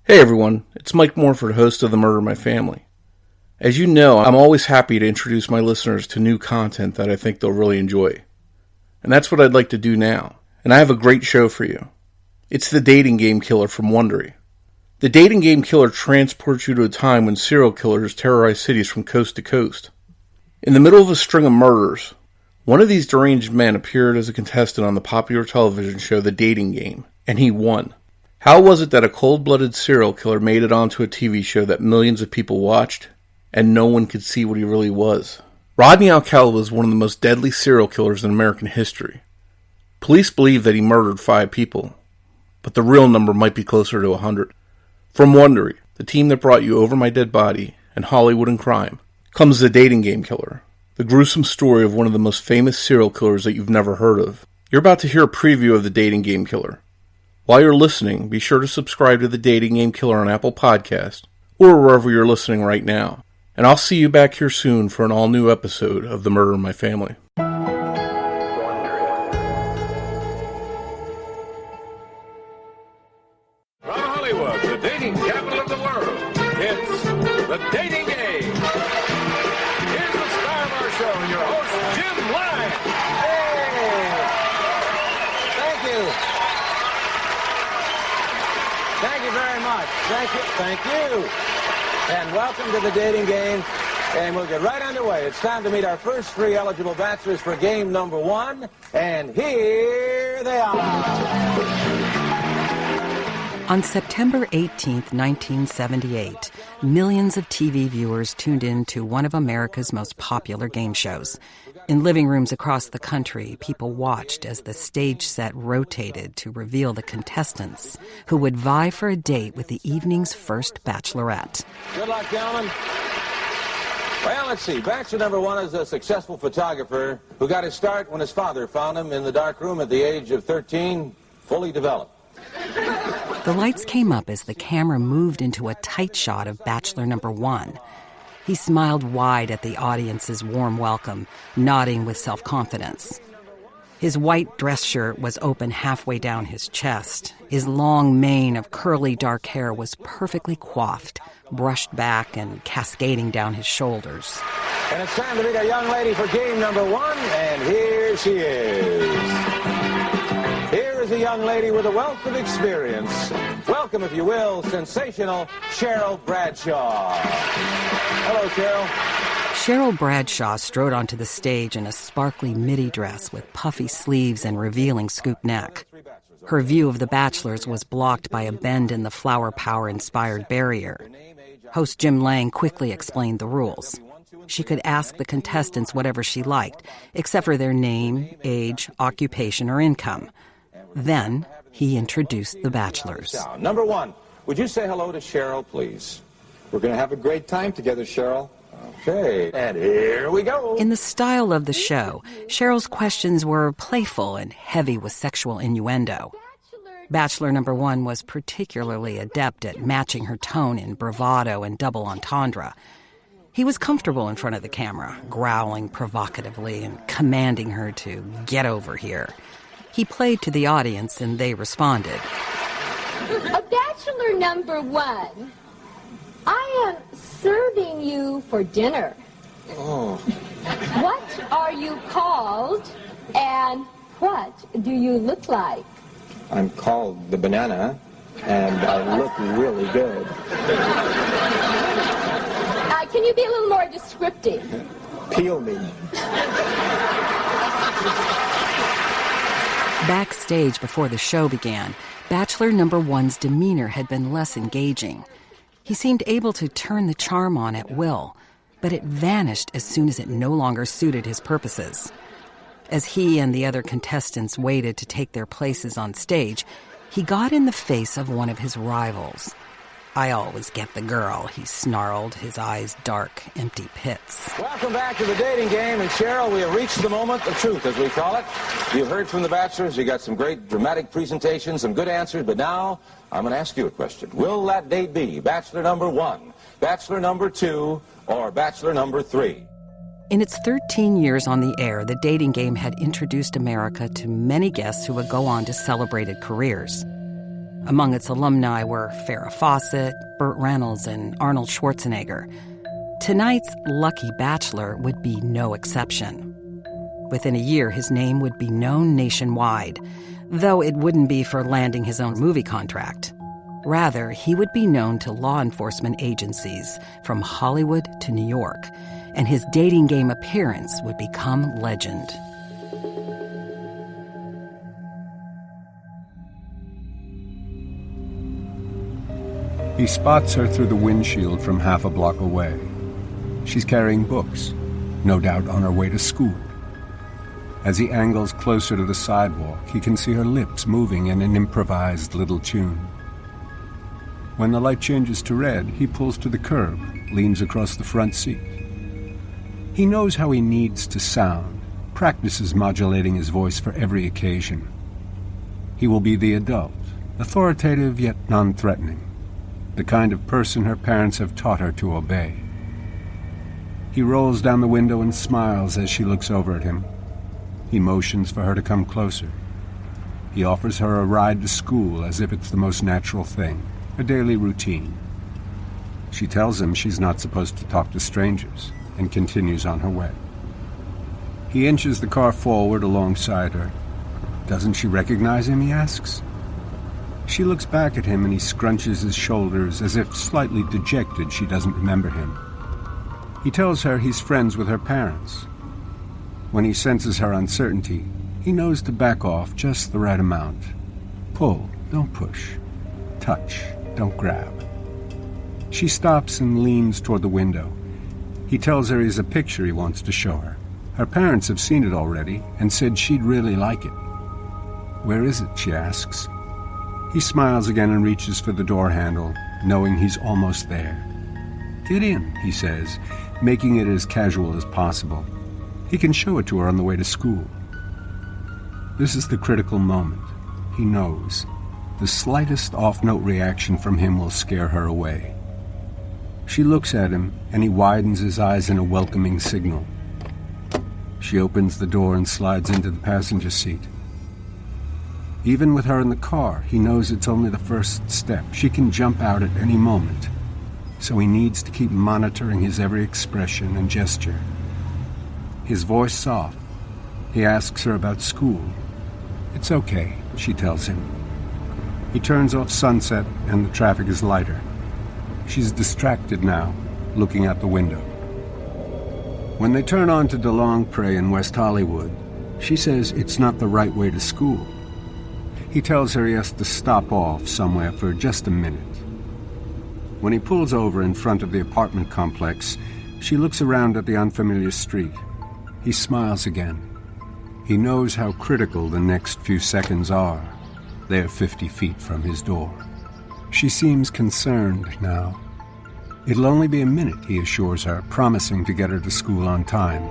Hey everyone, it's Mike Morford, host of The Murder My Family. As you know, I'm always happy to introduce my listeners to new content that I think they'll really enjoy. And that's what I'd like to do now. And I have a great show for you. It's The Dating Game Killer from Wondery. The Dating Game Killer transports you to a time when serial killers terrorized cities from coast to coast. In the middle of a string of murders, one of these deranged men appeared as a contestant on the popular television show The Dating Game, and he won. How was it that a cold-blooded serial killer made it onto a TV show that millions of people watched, and no one could see what he really was? Rodney Alcala was one of the most deadly serial killers in American history. Police believe that he murdered 5 people, but the real number might be closer to 100. From Wondery, the team that brought you Over My Dead Body and Hollywood and Crime, comes The Dating Game Killer, the gruesome story of one of the most famous serial killers that you've never heard of. You're about to hear a preview of The Dating Game Killer. While you're listening, be sure to subscribe to The Dating Game Killer on Apple Podcasts, or wherever you're listening right now. And I'll see you back here soon for an all-new episode of The Murder in My Family. From Hollywood, the dating capital of the world, it's The Dating Game. Here's the star of our show, your host, Jim Lang. Hey! Thank you. Thank you very much. Thank you. And welcome to The Dating Game. And we'll get right underway. It's time to meet our first 3 eligible bachelors for game number 1. And here they are. On September 18th, 1978, millions of TV viewers tuned in to one of America's most popular game shows. In living rooms across the country, people watched as the stage set rotated to reveal the contestants who would vie for a date with the evening's first bachelorette. Good luck, gentlemen. Well, let's see. Bachelor number 1 is a successful photographer who got his start when his father found him in the dark room at the age of 13, fully developed. The lights came up as the camera moved into a tight shot of Bachelor number 1. He smiled wide at the audience's warm welcome, nodding with self-confidence. His white dress shirt was open halfway down his chest. His long mane of curly dark hair was perfectly coiffed, brushed back and cascading down his shoulders. And it's time to meet our young lady for game number 1, and here she is. Here is a young lady with a wealth of experience. Welcome, if you will, sensational Cheryl Bradshaw. Hello, Cheryl. Cheryl Bradshaw strode onto the stage in a sparkly midi dress with puffy sleeves and revealing scoop neck. Her view of the bachelors was blocked by a bend in the flower power-inspired barrier. Host Jim Lang quickly explained the rules. She could ask the contestants whatever she liked, except for their name, age, occupation, or income. Then he introduced the bachelors. Number 1, would you say hello to Cheryl, please? We're going to have a great time together, Cheryl. Okay, and here we go. In the style of the show, Cheryl's questions were playful and heavy with sexual innuendo. Bachelor number 1 was particularly adept at matching her tone in bravado and double entendre. He was comfortable in front of the camera, growling provocatively and commanding her to get over here. He played to the audience, and they responded. Bachelor number 1, I am serving you for dinner. Oh. What are you called, and what do you look like? I'm called the Banana, and I look really good. Can you be a little more descriptive? Peel me. Backstage before the show began, Bachelor number 1's demeanor had been less engaging. He seemed able to turn the charm on at will, but it vanished as soon as it no longer suited his purposes. As he and the other contestants waited to take their places on stage, he got in the face of one of his rivals. "I always get the girl," he snarled, his eyes dark, empty pits. Welcome back to The Dating Game, and Cheryl, we have reached the moment of truth, as we call it. You've heard from the bachelors, you got some great dramatic presentations, some good answers, but now I'm going to ask you a question. Will that date be Bachelor number 1, Bachelor number 2, or Bachelor number 3? In its 13 years on the air, The Dating Game had introduced America to many guests who would go on to celebrated careers. Among its alumni were Farrah Fawcett, Burt Reynolds, and Arnold Schwarzenegger. Tonight's lucky bachelor would be no exception. Within a year, his name would be known nationwide, though it wouldn't be for landing his own movie contract. Rather, he would be known to law enforcement agencies from Hollywood to New York, and his dating game appearance would become legend. He spots her through the windshield from half a block away. She's carrying books, no doubt on her way to school. As he angles closer to the sidewalk, he can see her lips moving in an improvised little tune. When the light changes to red, he pulls to the curb, leans across the front seat. He knows how he needs to sound, practices modulating his voice for every occasion. He will be the adult, authoritative yet non-threatening, the kind of person her parents have taught her to obey. He rolls down the window and smiles as she looks over at him. He motions for her to come closer. He offers her a ride to school as if it's the most natural thing, a daily routine. She tells him she's not supposed to talk to strangers and continues on her way. He inches the car forward alongside her. Doesn't she recognize him, he asks. She looks back at him and he scrunches his shoulders as if slightly dejected she doesn't remember him. He tells her he's friends with her parents. When he senses her uncertainty, he knows to back off just the right amount. Pull, don't push. Touch, don't grab. She stops and leans toward the window. He tells her he's a picture he wants to show her. Her parents have seen it already and said she'd really like it. Where is it, she asks. He smiles again and reaches for the door handle, knowing he's almost there. Get in, he says, making it as casual as possible. He can show it to her on the way to school. This is the critical moment. He knows. The slightest off-note reaction from him will scare her away. She looks at him, and he widens his eyes in a welcoming signal. She opens the door and slides into the passenger seat. Even with her in the car, he knows it's only the first step. She can jump out at any moment. So he needs to keep monitoring his every expression and gesture. His voice soft. He asks her about school. It's okay, she tells him. He turns off Sunset and the traffic is lighter. She's distracted now, looking out the window. When they turn on to DeLong Prairie in West Hollywood, she says it's not the right way to school. He tells her he has to stop off somewhere for just a minute. When he pulls over in front of the apartment complex, she looks around at the unfamiliar street. He smiles again. He knows how critical the next few seconds are. They're 50 feet from his door. She seems concerned now. It'll only be a minute, he assures her, promising to get her to school on time.